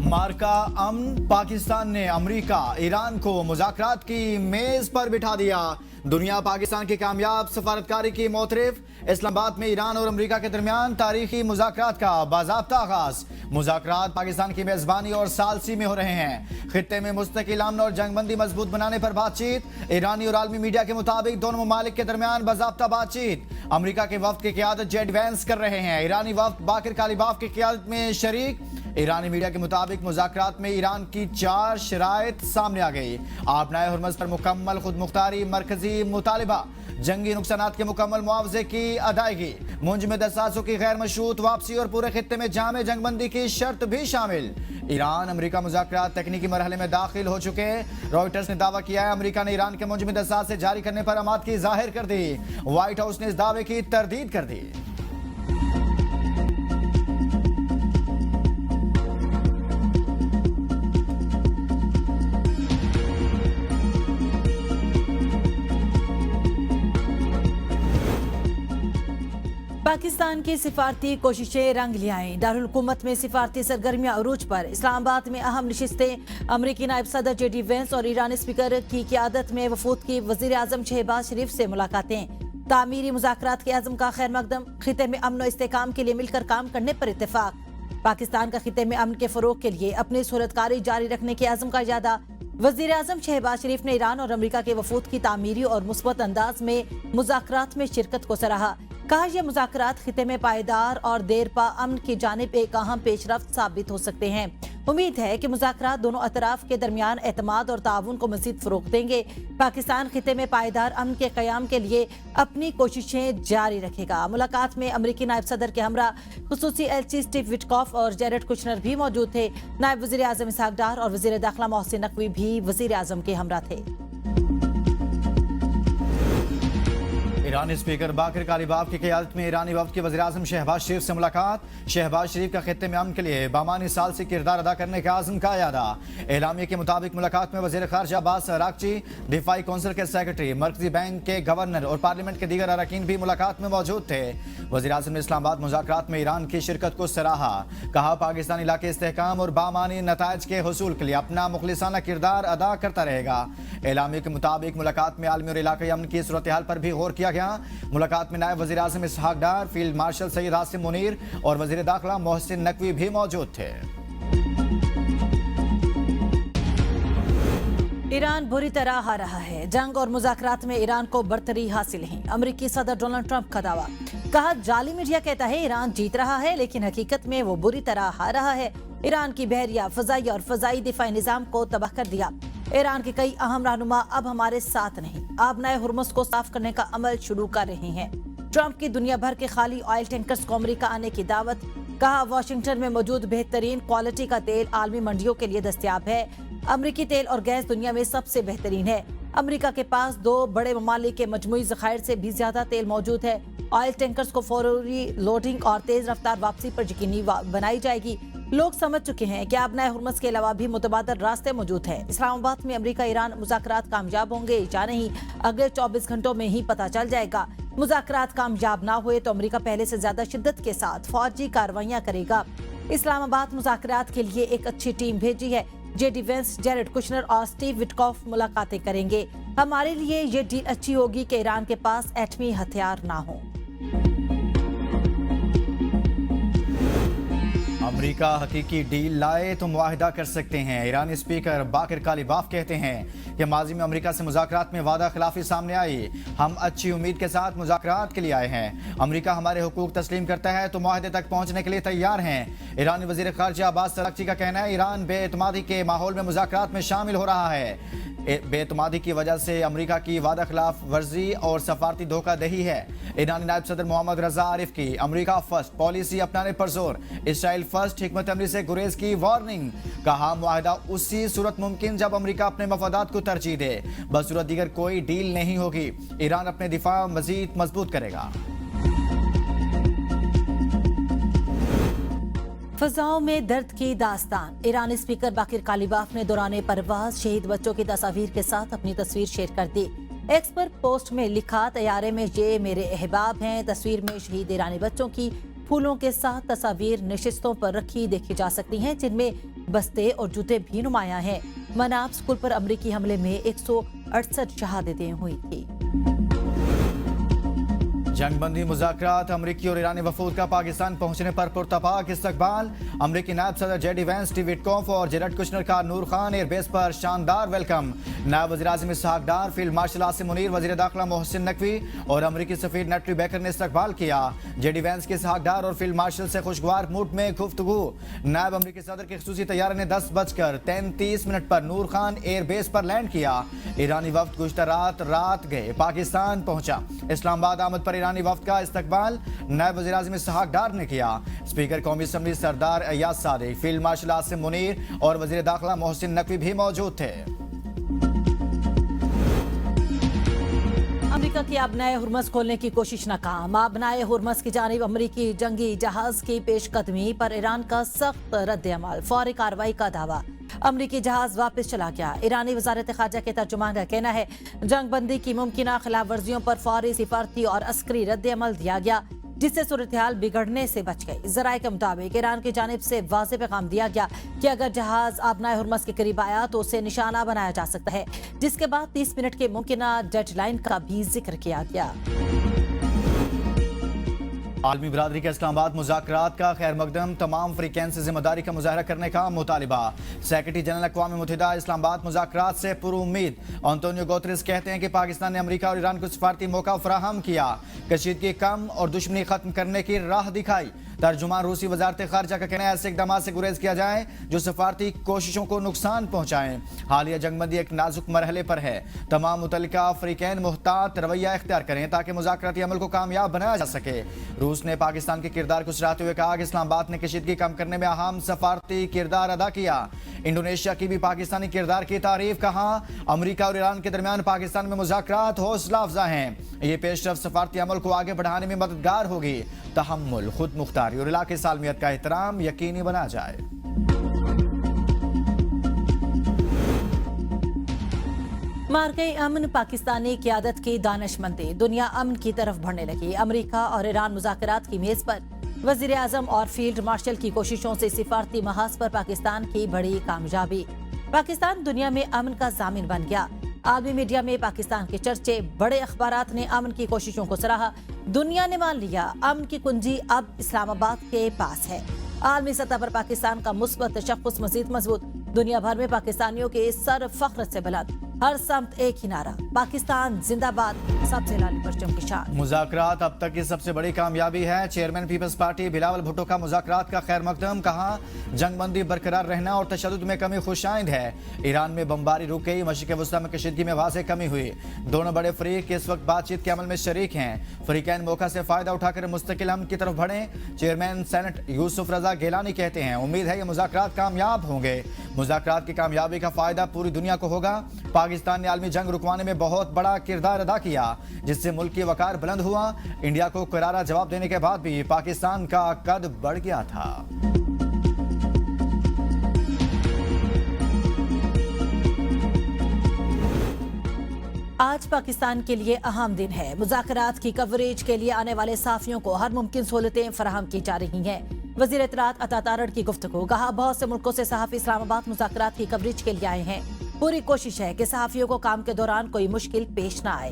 मार्का अमन, पाकिस्तान ने America Iran को मुज़ाकरात की मेज पर बिठा दिया। दुनिया पाकिस्तान की कामयाब सफारतकारी की मोतरफ। इस्लामाबाद में ईरान और अमेरिका के दरमियान तारीखी मुज़ाकरात का बाज़ाब्ता आगाज। मुज़ाकरात पाकिस्तान की मेजबानी और सालसी में हो रहे हैं। खित्ते में मुस्तकिल अमन और जंगबंदी मजबूत बनाने पर बातचीत। ईरानी और आलमी मीडिया के मुताबिक दोनों ममालिक के दरमियान बाज़ाब्ता बातचीत। अमेरिका के वफ्द की क़यादत जेड वैंस कर रहे हैं। ईरानी वफ्द बाकिर कालिबाफ की क़यादत में शरीक। ईरानी मीडिया के मुताबिक मुज़ाकरात में ईरान की 4 शराइत सामने आ गई। आपनाए हुर्मज़ पर मुकम्मल खुद मुख्तारी मरकजी मुतालिबा, जंगी नुकसानात के मुकम्मल मुआवजे की अदायगी, मुंजमद असासों की गैर मशरूत वापसी और पूरे खित्ते में जामे जंगबंदी की शर्त भी शामिल। ईरान अमेरिका मुज़ाकरात तकनीकी मरहले में दाखिल हो चुके। रॉयटर्स ने दावा किया है अमेरिका ने ईरान के मुंजमद असासे जारी करने पर आमादगी जाहिर कर दी। व्हाइट हाउस ने इस दावे की तरदीद कर दी। पाकिस्तान की सिफारती कोशिशें रंग ले आईं। दारुल हुकूमत में सिफारती सरगर्मियां अरूज पर। इस्लामाबाद में अहम नशिस्तें। अमरीकी नायब सदर जेडी वेंस और ईरानी स्पीकर की क़यादत में वफूद की वज़ीर आज़म शहबाज शरीफ से मुलाकातें। तामीरी मुज़ाकरात के आज़म का खैर मकदम। खिते में अमन और इस्तेहकाम के लिए मिलकर काम करने पर इत्तेफाक। पाकिस्तान का खिते में अमन के फ़रोग के लिए अपनी सूरतकारी जारी रखने के आज़म का इजादा। वज़ीर आज़म शहबाज शरीफ ने ईरान और अमरीका के वफूद की तामीरी और मुस्बत अंदाज में मुज़ाकरात में शिरकत को सराहा। कहा यह मुज़ाकरात खिते में पायदार और देरपा अमन की जानिब एक अहम पेशरफ्त साबित हो सकते हैं। उम्मीद है कि मुज़ाकरात दोनों अतराफ के दरमियान एतमाद और ताउन को मज़ीद फ़रोग़ देंगे। पाकिस्तान खिते में पायदार अमन के क़याम के लिए अपनी कोशिशें जारी रखेगा। मुलाकात में अमरीकी नायब सदर के हमरा खुसूसी एलची स्टीव विटकॉफ और जेरेड कुशनर भी मौजूद थे। नायब वज़ीर आज़म इसहाक डार और वज़ीर दाखिला मोहसिन नकवी भी वज़ीर आज़म के हमरा थे। ईरानी स्पीकर बाकिर कालिबाफ की क़यादत में ईरानी वफ्द के वज़ीर आज़म शहबाज शरीफ से मुलाकात। शहबाज शरीफ का खित्ते में अमन के लिए बामानी साल से किरदार अदा करने का आज़म का यादा। एलामिया के मुताबिक मुलाकात में वज़ीर ख़ारजा अब्बास अराग़ची, दिफाई कौंसिल के सेक्रेटरी, मरकजी बैंक के गवर्नर और पार्लियामेंट के दीगर अरकान भी मुलाकात में मौजूद थे। वज़ीर आज़म ने इस्लामाबाद मुज़ाकरात में ईरान की शिरकत को सराहा। कहा पाकिस्तान इलाके इस्तेहकाम और बामानी नताइज के हुसूल के लिए अपना मुखलिसाना किरदार अदा करता रहेगा। एलामिया के मुताबिक मुलाकात में आलमी और इलाक़ाई अमन की सूरत हाल पर भी गौर किया गया। मुलाकात में नायब वज़ीर आज़म इसहाक डार, फील्ड मार्शल सैयद आसिम मुनीर और वज़ीर दाखिला मोहसिन नकवी भी मौजूद थे। ईरान बुरी तरह हार रहा है। जंग और मुज़ाकरात में ईरान को बरतरी हासिल है। अमेरिकी सदर डोनाल्ड ट्रंप का दावा। कहा जाली मीडिया कहता है ईरान जीत रहा है लेकिन हकीकत में वो बुरी तरह हार रहा है। ईरान की बहरिया, फजाई और फजाई दिफाई निजाम को तबाह कर दिया। ईरान के कई अहम रहनुमा अब हमारे साथ नहीं। आपनाए हुर्मुज़ को साफ करने का अमल शुरू कर रहे हैं। ट्रंप की दुनिया भर के खाली ऑयल टैंकर्स को अमेरिका आने की दावत। कहा वाशिंगटन में मौजूद बेहतरीन क्वालिटी का तेल आलमी मंडियों के लिए दस्तयाब है। अमेरिकी तेल और गैस दुनिया में सबसे बेहतरीन है। अमेरिका के पास 2 बड़े ममालिक के मजमूई ज़खायर से भी ज्यादा तेल मौजूद है। ऑयल टैंकर्स को फौरी लोडिंग और तेज रफ्तार वापसी पर यकीनी बनाई जाएगी। लोग समझ चुके हैं कि आपनाए हुर्मुज़ के अलावा भी मुतबादल रास्ते मौजूद हैं। इस्लामाबाद में अमेरिका ईरान मुज़ाकरात कामयाब होंगे या नहीं, अगले 24 घंटों में ही पता चल जाएगा। मुज़ाकरात कामयाब ना हुए तो अमेरिका पहले से ज्यादा शिद्दत के साथ फौजी कार्रवाइयां करेगा। इस्लामाबाद मुज़ाकरात के लिए एक अच्छी टीम भेजी है। जेडी वेंस, जेरेड कुशनर और स्टीव विटकॉफ मुलाकातें करेंगे। हमारे लिए ये डील अच्छी होगी कि ईरान के पास एटमी हथियार ना हो। अमेरिका हकीकी डील लाए तो मुआहिदा कर सकते हैं। ईरानी स्पीकर बाकिर कालिबाफ कहते हैं कि माजी में अमेरिका से मुज़ाकरात में वादा खिलाफी सामने आई। हम अच्छी उम्मीद के साथ मुज़ाकरात के लिए आए हैं। अमेरिका हमारे हुकूक तस्लीम करता है तो मुआहिदे तक पहुंचने के लिए तैयार हैं। ईरानी वज़ीर ख़ारजा अब्बास अराग़ची का कहना है ईरान बेएतमादी के माहौल में मुज़ाकरात में शामिल हो रहा है। बेएतमादी की वजह से अमेरिका की वादा खिलाफ वर्जी और सफारती धोखादही है। ईरानी नायब सदर मोहम्मद रजा आरिफ की अमेरिका फर्स्ट पॉलिसी अपनाने पर जोर। इसराइल फर्स्ट हिकमत अमली से गुरेज की वार्निंग। कहा मुआहिदा उसी सूरत मुमकिन जब अमेरिका अपने मफादात को तरजीह दे, बसूरत दीगर कोई डील नहीं होगी। ईरान अपने दिफा मजीद मजबूत करेगा। फजाओं में दर्द की दास्तान। ईरानी स्पीकर बाकिर कालिबाफ ने दौरान परवाज शहीद बच्चों की तस्वीर के साथ अपनी तस्वीर शेयर कर दी। एक्स पर पोस्ट में लिखा, तैयारे में ये मेरे अहबाब हैं। तस्वीर में शहीद ईरानी बच्चों की फूलों के साथ तस्वीर नशिस्तों पर रखी देखी जा सकती हैं, जिनमें बस्ते और जूते भी नुमायां हैं। मनाब स्कूल पर अमरीकी हमले में 168 शहादतें हुई थी। जंगबंदी मुज़ाकरात अमरीकी और ईरानी वफूद का पाकिस्तान पहुंचने पर पुरतपाक इस्तकबाल। अमरीकी नायब सदर जेडी वैंस, स्टीव विटकॉफ और जेरेड कुशनर का नूर खान एयरबेस पर शानदार वेलकम। नायब वज़ीर आज़म इसहाक डार, फील्ड मार्शल आसिम मुनीर, वज़ीर दाखिला मोहसिन नकवी और अमरीकी सफ़ीर नेटली बेकर ने इस्तकबाल किया। जेडी वैंस के इसहाक डार और फील्ड मार्शल से खुशगवार मूड में गुफ्तगू। नायब अमरीकी सदर के खसूसी तैयारे ने 10:33 पर नूर खान एयरबेस पर लैंड किया। ईरानी वफ्द गुज़श्ता रात गए पाकिस्तान पहुंचा। इस्लामाबाद आमद पर ईरानी वफ्द का इस्तकबाल नायब वज़ीर आज़म इसहाक डार ने किया। स्पीकर कौमी असम्बली सरदार अय्याज सादिक, फील्ड मार्शल आसिम मुनीर और वज़ीर दाखिला मोहसिन नकवी भी मौजूद थे। अमेरिका की आबनाए हुर्मस खोलने की कोशिश नाकाम। आबनाए हुर्मस की जानिब अमरीकी जंगी जहाज की पेशकदमी पर ईरान का सख्त रद्द-ए-अमल, फौरी कार्रवाई का दावा। अमरीकी जहाज वापस चला गया। ईरानी वजारत खारजा के तर्जुमान का कहना है जंगबंदी की मुमकिन खिलाफ वर्जियों पर फौरी सिफारती और अस्करी रद्द-ए-अमल दिया गया, जिससे सूरत-ए-हाल बिगड़ने से बच गई। जराये के मुताबिक ईरान की जानिब से वाज़ेह पैगाम दिया गया कि अगर जहाज आबनाए हुर्मस के करीब आया तो उसे निशाना बनाया जा सकता है, जिसके बाद 30 मिनट के मुमकिन डेडलाइन का भी जिक्र किया गया। आलमी बरादरी के इस्लामाबाद मुज़ाकरात का खैर मकदम, तमाम फ़रीक़ैन से जिम्मेदारी का मुज़ाहरा करने का मुतालिबा। सेक्रेटरी जनरल अक़वाम मुत्तहिदा इस्लामाबाद मुज़ाकरात से पुरुम्मीद। एंटोनियो गुतेरेस कहते हैं कि पाकिस्तान ने अमरीका और ईरान को सिफारती मौका फराहम किया, कशीदगी कम और दुश्मनी खत्म करने की राह दिखाई। तर्जुमान रूसी वजारत खारजा का कहना है ऐसे इक़दाम से गुरेज किया जाए जो सफारती कोशिशों को नुकसान पहुँचाएं। हालिया जंगबंदी एक नाजुक मरहले पर है। तमाम मुतल्लिका फ़रीक़ैन मुहतात रवैया इख्तियार करें ताकि मुज़ाकराती अमल को कामयाब बनाया जा सके। रूस ने पाकिस्तान के किरदार को सराहते हुए कहा कि इस्लामाबाद ने कशीदगी कम करने में अहम सफारती किरदार अदा किया। इंडोनेशिया की भी पाकिस्तानी किरदार की तारीफ। कहा अमरीका और ईरान के दरमियान पाकिस्तान में मुज़ाकरात हौसला अफजा हैं। ये पेशरफ सफारती अमल को आगे बढ़ाने में मददगार होगी। तहम्मुल, खुद मुख्तारी और इलाके सालमियत का एहतराम यकीनी बना जाए। मार गई अमन पाकिस्तानी क़यादत की दानिशमंदी, दुनिया अमन की तरफ बढ़ने लगी। अमरीका और ईरान मुज़ाकरात की मेज पर, वज़ीर आज़म और फील्ड मार्शल की कोशिशों से सिफारती महाज पर पाकिस्तान की बड़ी कामयाबी। पाकिस्तान दुनिया में अमन का जामिन बन गया। आलमी मीडिया में पाकिस्तान के चर्चे, बड़े अखबारात ने अमन की कोशिशों को सराहा। दुनिया ने मान लिया अमन की कुंजी अब इस्लामाबाद के पास है। आलमी सतह पर पाकिस्तान का मुस्बत तशख्खुस मज़ीद मजबूत। दुनिया भर में पाकिस्तानियों के सर फख्र से बुलंद, हर समत एक ही नारा, पाकिस्तान जिंदाबाद, सबसे लाली परचम की शान। मुज़ाकरात अब तक की सबसे बड़ी कामयाबी है। चेयरमैन पीपल्स पार्टी बिलावल भुट्टो का मुज़ाकरात का खैर मकदम। कहा जंगबंदी बरकरार रहना और तशद्दुद में कमी खुशाइंद है। ईरान में बमबारी रुक गई, मशरिक़ वस्ता में कशीदगी में वाज़ेह कमी हुई। दोनों बड़े फरीक इस वक्त बातचीत के अमल में शरीक हैं। फरीकैन मौका से फ़ायदा उठाकर मुस्तकिल अमन की तरफ बढ़ें। चेयरमैन सेनेट यूसुफ रजा गिलानी कहते हैं उम्मीद है ये मुज़ाकरात कामयाब होंगे। मुज़ाकरात की कामयाबी का फ़ायदा पूरी दुनिया को होगा। पाकिस्तान ने आलमी जंग रुकवाने में बहुत बड़ा किरदार अदा किया, जिससे मुल्क की वकार बुलंद हुआ। इंडिया को करारा जवाब देने के बाद भी पाकिस्तान का कद बढ़ गया था। आज पाकिस्तान के लिए अहम दिन है। मुज़ाकरात की कवरेज के लिए आने वाले साफियों को हर मुमकिन सहूलतें फराहम की जा रही हैं। वज़ीर इत्तलात अता तारड़ की गुफ्तगू। कहा बहुत से मुल्कों से सहाफ़ी इस्लामाबाद मुज़ाकरात की कवरेज के लिए आए हैं। पूरी कोशिश है कि सहाफ़ियों को काम के दौरान कोई मुश्किल पेश न आए।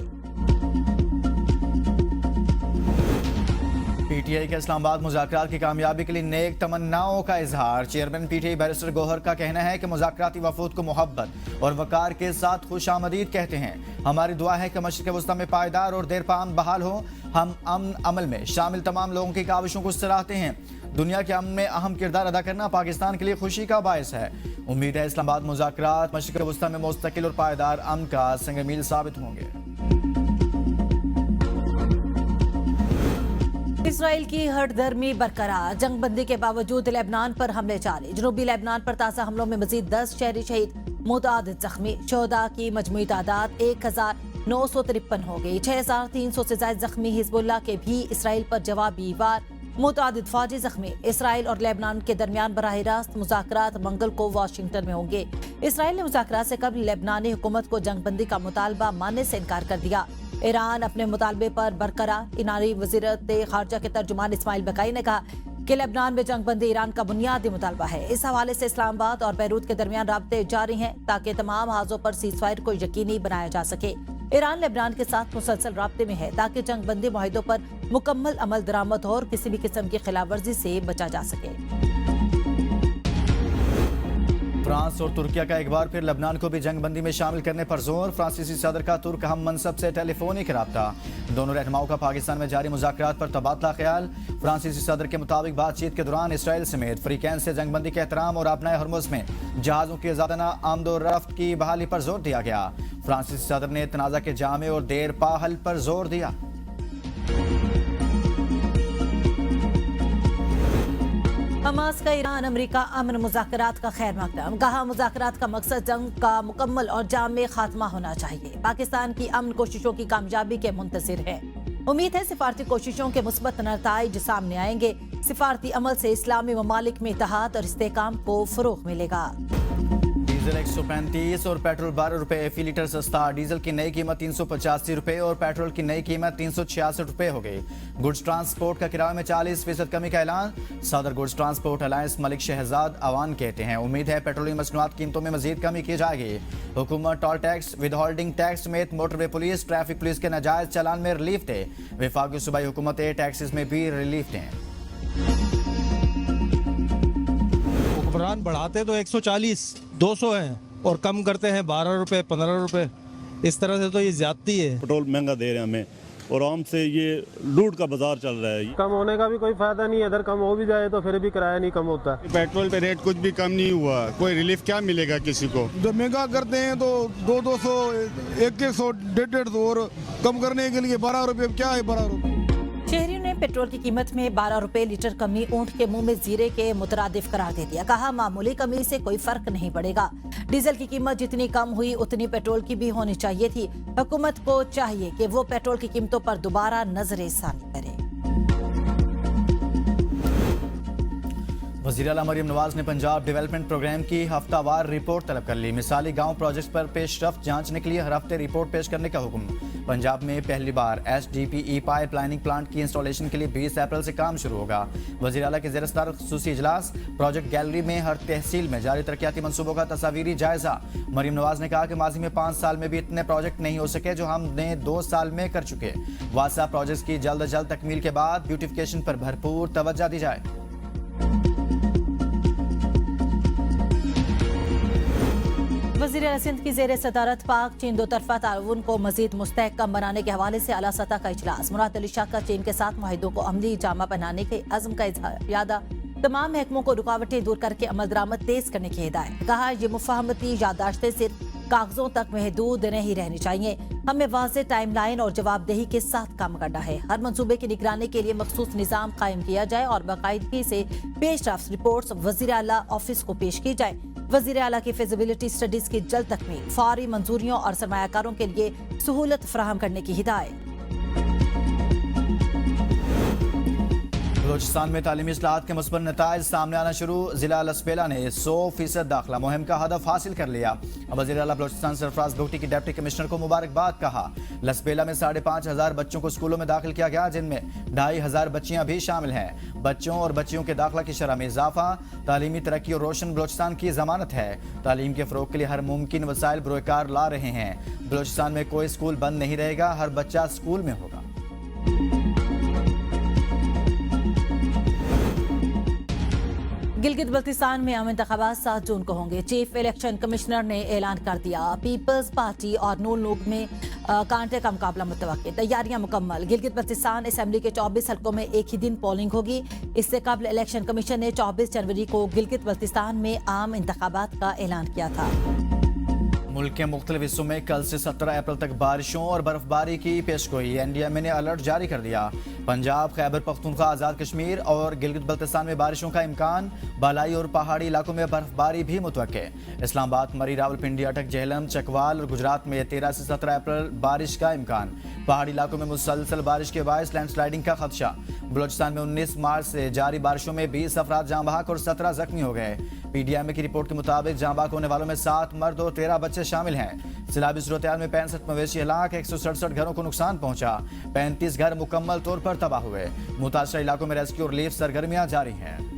पीटीआई के इस्लामाबाद मुज़ाकरात की कामयाबी के लिए नेक तमन्नाओं का इजहार। चेयरमैन पीटीआई बैरिस्टर गौहर का कहना है कि मुज़ाकराती वफूद को मोहब्बत और वकार के साथ खुशामदीद कहते हैं। हमारी दुआ है कि मशरिक़ वस्ता में पायदार और देरपान बहाल हो। हम अमन अमल में शामिल तमाम लोगों की काविशों को सराहते हैं। दुनिया के अमन में अहम किरदार अदा करना पाकिस्तान के लिए खुशी का बायस है। उम्मीद है इस्लामाबाद मुज़ाकरात मशरिक़ वस्ता में मुस्तकिल और पायदार अमन का संग-ए-मील साबित होंगे। इसराइल की हठधर्मी बरकरार, जंगबंदी के बावजूद लेबनान पर हमले जारी। जनूबी लेबनान पर ताज़ा हमलों में मजीद 10 शहरी शहीद, मुतादिद जख्मी। शोहदा की मजमूई तादाद 1953 हो गई। 6300 से ज्यादा जख्मी। हिजबुल्लाह के भी इसराइल पर जवाबी वार, मुतादिद फौजी जख्मी। इसराइल और लेबनान के दरमियान बराह रास्त मुज़ाकरात मंगल को वाशिंगटन में होंगे। इसराइल ने मुज़ाकरात से कबल लेबनानी हुकूमत को जंगबंदी का मुतालबा मानने से इनकार कर दिया। ईरान अपने मुतालबे पर बरकरार। ईरानी वज़ीर खारजा के तर्जुमान इस्माइल बकाई ने कहा कि लेबनान में जंगबंदी ईरान का बुनियादी मुतालबा है। इस हवाले से इस्लामाबाद और बैरूत के दरमियान राब्ते जारी हैं ताकि तमाम हाजों पर सीज़फायर को यकीनी बनाया जा सके। ईरान लेबनान के साथ मुसलसल राब्ते में है ताकि जंगबंदी मुआहिदों पर मुकम्मल अमल दरामद हो और किसी भी किस्म की खिलाफवर्जी से बचा जा सके। फ्रांस और तुर्किया का एक बार फिर लेबनान को भी जंगबंदी में शामिल करने पर जोर। फ्रांसीसी सदर का तुर्क हम मनसब से टेलीफोनिक रब्ता। दोनों रहनुमाओं का पाकिस्तान में जारी मुज़ाकरात पर तबादला ख्याल। फ्रांसीसी सदर के मुताबिक बातचीत के दौरान इसराइल समेत फ्रीकैन से जंगबंदी के एहतराम और अपनाए हरमुज़ में जहाज़ों की ज़्यादा आमदोरफ्त की बहाली पर जोर दिया गया। फ्रांसीसी सदर ने तनाज़ा के जामे और देर पा हल पर जोर दिया। हमास का ईरान अमेरिका अमन मुज़ाकरात का खैर मकदम। कहा मुज़ाकरात का मकसद जंग का मुकम्मल और जामे खात्मा होना चाहिए। पाकिस्तान की अमन कोशिशों की कामयाबी के मुंतज़िर है। उम्मीद है सिफारती कोशिशों के मुस्बत नताइज सामने आएंगे। सिफारती अमल से इस्लामी ममालिक में इत्तेहाद और इस्तेहकाम को फ़रोग़ मिलेगा। डीजल 135 और पेट्रोल 12 रुपए फी लीटर सस्ता। डीजल की नई कीमत 385 रुपए और पेट्रोल की नई कीमत 366 रुपए हो गई। गुड्स ट्रांसपोर्ट का किराए में 40% कमी का ऐलान। सदर goods transport alliance Malik Shahzad Awan कहते हैं उम्मीद है पेट्रोलियम मसनूआत कीमतों में मजीद कमी की जाएगी। हुकूमत toll tax, with holding tax समेत मोटरवे पुलिस, ट्रैफिक पुलिस के नाजायज चालान में रिलीफ दे। वफाकी सूबाई हुकूमतें टैक्सेस में भी रिलीफ दें। हुक्मरान बढ़ाते तो 140 200 हैं और कम करते हैं 12 रुपए 15 रुपए। इस तरह से तो ये ज्यादती है। पेट्रोल महंगा दे रहे हैं हमें और आम से ये लूट का बाजार चल रहा है। कम होने का भी कोई फायदा नहीं है। इधर कम हो भी जाए तो फिर भी किराया नहीं कम होता। पेट्रोल पे रेट कुछ भी कम नहीं हुआ। कोई रिलीफ क्या मिलेगा किसी को? जब महंगा करते हैं तो 200 100 150 और कम करने के लिए 12 रुपए। क्या है 12 रुपए? शहरियों ने पेट्रोल की कीमत में 12 रुपए लीटर कमी ऊंट के मुंह में जीरे के मुतरादिफ करार दे दिया। कहा मामूली कमी से कोई फर्क नहीं पड़ेगा। डीजल की कीमत जितनी कम हुई उतनी पेट्रोल की भी होनी चाहिए थी। हुकूमत को चाहिए कि वो पेट्रोल की कीमतों पर दोबारा नजर-ए-सानी करे। वज़ीर आला मरियम नवाज ने पंजाब डेवलपमेंट प्रोग्राम की हफ्तावार रिपोर्ट तलब कर ली। मिसाली गांव प्रोजेक्ट पर पेशरफ्त जांचने के लिए हर हफ्ते रिपोर्ट पेश करने का हुक्म। पंजाब में पहली बार SDPE पाइप लाइनिंग प्लांट की इंस्टॉलेशन के लिए 20 अप्रैल से काम शुरू होगा। वज़ीर आला के ज़ेर सदारत ख़ुसूसी इजलास। प्रोजेक्ट गैलरी में हर तहसील में जारी तरक्याती मनसूबों का तस्वीरी जायजा। मरियम नवाज ने कहा कि माजी में 5 साल में भी इतने प्रोजेक्ट नहीं हो सके जो हमने 2 साल में कर चुके। वासा प्रोजेक्ट की जल्द अज जल्द तकमील के बाद ब्यूटिफिकेशन पर भरपूर तवज्जो दी जाए। वज़ीर आला सिंध की ज़ेर सदारत पाक चीन 2 तरफा ताउन को मजीद मुस्तहकम बनाने के हवाले से आला सतह का इजलास। मुराद अली शाह का चीन के साथ मुआहिदों को अमली जामा बनाने के अज़्म का इज़हार। यादा तमाम महकमों को रुकावटें दूर करके अमल दरामद तेज करने की हिदायत। कहा ये मुफाहमती यादाश्तें सिर्फ कागजों तक महदूद नहीं रहनी चाहिए। हमें वाज़ेह टाइमलाइन और जवाबदेही के साथ काम करना है। हर मंसूबे की निगरानी के लिए मखसूस निज़ाम कायम किया जाए और बाकायदगी से पेशरफ्त रिपोर्ट्स वज़ीर आला ऑफिस को पेश की जाए। वज़ीर आला की फिजिबिलिटी स्टडीज की जल्द तकमील, फौरी मंजूरियों और सरमायाकारों के लिए सहूलत फराहम करने की हिदायत। बलूचिस्तान में तालीमी इस्लाहात के मुस्बत नताइज सामने आना शुरू। जिला लसबेला ने 100% दाखिला मुहिम का हदफ हासिल कर लिया। वज़ीर आला बलूचिस्तान सरफराज भुट्टी की डिप्टी कमिश्नर को मुबारकबाद। कहा लसबेला में 5,500 बच्चों को स्कूलों में दाखिल किया गया जिनमें 2,500 बच्चियां भी शामिल हैं। बच्चों और बच्चियों के दाखिला की शरह में इजाफा तालीमी तरक्की और रोशन बलूचिस्तान की जमानत है। तालीम के फ़रोग के लिए हर मुमकिन वसाइल बरोकार ला रहे हैं। बलूचिस्तान में कोई स्कूल बंद नहीं रहेगा, हर बच्चा स्कूल में होगा। गिलगित बल्तिस्तान में आम इंतखाबात 7 जून को होंगे। चीफ इलेक्शन कमिश्नर ने ऐलान कर दिया पीपल्स पार्टी और नून लीग में कांटे का मुकाबला मुतवक्किल। तैयारियां मुकम्मल। गिलगित बल्तिस्तान असेंबली के 24 हलकों में एक ही दिन पोलिंग होगी। इससे कबल इलेक्शन कमीशन ने 24 जनवरी को गिलगित बल्तिस्तान में आम इंतखाबात का ऐलान किया था। मुल्क के मुख्तलिफ हिस्सों में कल से 17 अप्रैल तक बारिशों और बर्फबारी की पेशगोई। NDMA ने अलर्ट जारी कर दिया। पंजाब, खैबर पख्तूनख्वा, आज़ाद कश्मीर और गिलगित बल्तिस्तान में बारिशों का इम्कान। बालाई और पहाड़ी इलाकों में बर्फबारी भी मुतवक्के। इस्लामाबाद, मरी, रावलपिंडी, अटक, जेहलम, चकवाल और गुजरात में 13 से 17 अप्रैल बारिश का इम्कान। पहाड़ी इलाकों में मुसलसल बारिश के बायस लैंडस्लाइडिंग का खदशा। बलूचिस्तान में 19 मार्च से जारी बारिशों में 20 अफराद जाँ बहक और 17 जख्मी हो गए। पीडीएमए की रिपोर्ट के मुताबिक जाँ बहक होने वालों में 7 मर्द और 13 बच्चे शामिल हैं। सैलाबी सूरत में 65 मवेशी हलाक, 167 घरों को नुकसान पहुंचा, 35 घर मुकम्मल तौर पर तबाह हुए। मुतासरा इलाकों में रेस्क्यू और रिलीफ सरगर्मियां जारी हैं।